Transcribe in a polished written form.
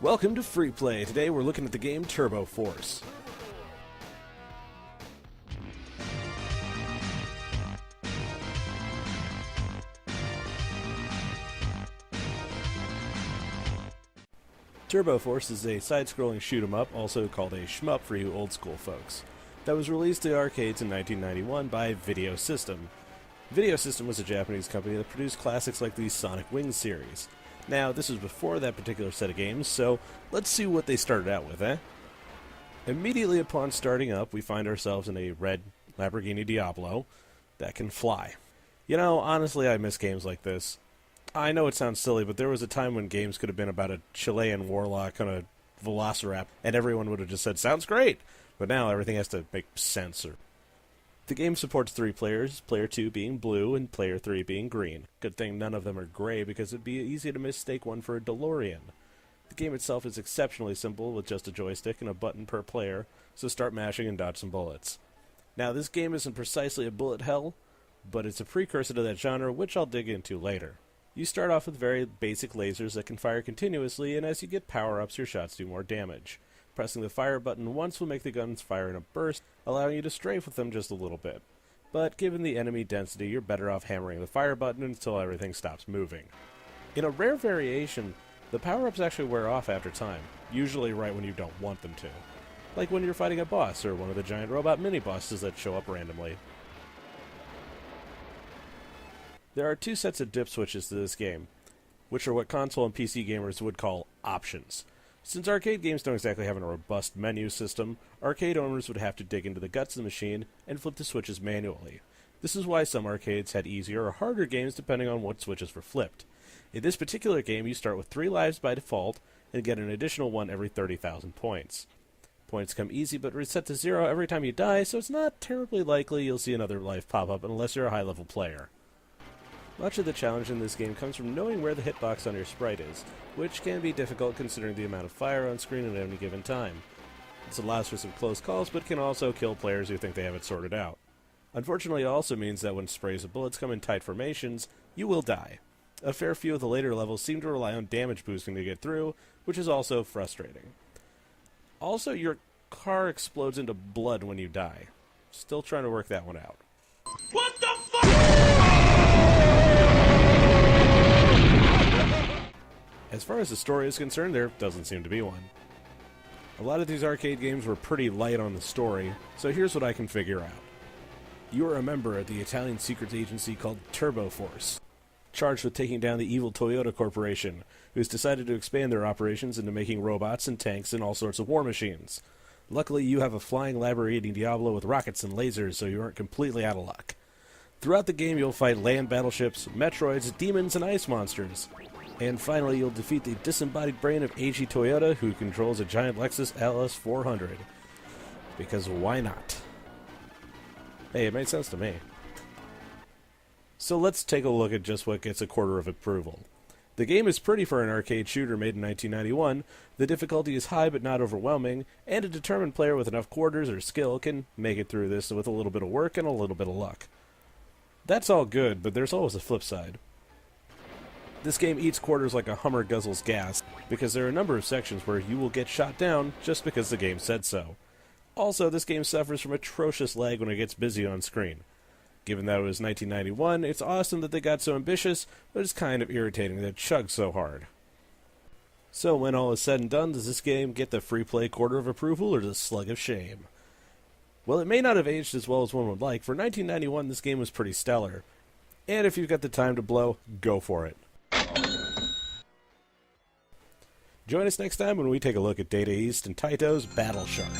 Welcome to Free Play. Today we're looking at the game Turbo Force. Turbo Force is a side-scrolling shoot-'em-up, also called a shmup for you old-school folks, that was released to arcades in 1991 by Video System. Video System was a Japanese company that produced classics like the Sonic Wings series. Now, this was before that particular set of games, so let's see what they started out with, eh? Immediately upon starting up, we find ourselves in a red Lamborghini Diablo that can fly. You know, honestly, I miss games like this. I know it sounds silly, but there was a time when games could have been about a Chilean warlock on a Velociraptor, and everyone would have just said, sounds great! But now everything has to make sense. The game supports 3 players, player 2 being blue and player 3 being green. Good thing none of them are gray, because it'd be easy to mistake one for a DeLorean. The game itself is exceptionally simple, with just a joystick and a button per player, so start mashing and dodge some bullets. Now, this game isn't precisely a bullet hell, but it's a precursor to that genre, which I'll dig into later. You start off with very basic lasers that can fire continuously, and as you get power-ups, your shots do more damage. Pressing the fire button once will make the guns fire in a burst, allowing you to strafe with them just a little bit. But given the enemy density, you're better off hammering the fire button until everything stops moving. In a rare variation, the power-ups actually wear off after time, usually right when you don't want them to. Like when you're fighting a boss, or one of the giant robot mini-bosses that show up randomly. There are 2 sets of dip switches to this game, which are what console and PC gamers would call options. Since arcade games don't exactly have a robust menu system, arcade owners would have to dig into the guts of the machine and flip the switches manually. This is why some arcades had easier or harder games depending on what switches were flipped. In this particular game, you start with 3 lives by default and get an additional one every 30,000 points. Points come easy but reset to 0 every time you die, so it's not terribly likely you'll see another life pop up unless you're a high-level player. Much of the challenge in this game comes from knowing where the hitbox on your sprite is, which can be difficult considering the amount of fire on screen at any given time. This allows for some close calls, but can also kill players who think they have it sorted out. Unfortunately, it also means that when sprays of bullets come in tight formations, you will die. A fair few of the later levels seem to rely on damage boosting to get through, which is also frustrating. Also, your car explodes into blood when you die. Still trying to work that one out. What the fuck?! As far as the story is concerned, there doesn't seem to be one. A lot of these arcade games were pretty light on the story, so here's what I can figure out. You are a member of the Italian secret agency called Turbo Force, charged with taking down the evil Toyota Corporation, who's decided to expand their operations into making robots and tanks and all sorts of war machines. Luckily, you have a flying Lamborghini Diablo with rockets and lasers, so you aren't completely out of luck. Throughout the game, you'll fight land battleships, Metroids, demons, and ice monsters. And finally, you'll defeat the disembodied brain of Eiji Toyota, who controls a giant Lexus LS400. Because why not? Hey, it made sense to me. So let's take a look at just what gets a quarter of approval. The game is pretty for an arcade shooter made in 1991, the difficulty is high but not overwhelming, and a determined player with enough quarters or skill can make it through this with a little bit of work and a little bit of luck. That's all good, but there's always a flip side. This game eats quarters like a Hummer guzzles gas, because there are a number of sections where you will get shot down just because the game said so. Also, this game suffers from atrocious lag when it gets busy on screen. Given that it was 1991, it's awesome that they got so ambitious, but it's kind of irritating that it chugs so hard. So when all is said and done, does this game get the free play quarter of approval or the slug of shame? Well, it may not have aged as well as one would like. For 1991, this game was pretty stellar. And if you've got the time to blow, go for it. Join us next time when we take a look at Data East and Taito's Battle Shark.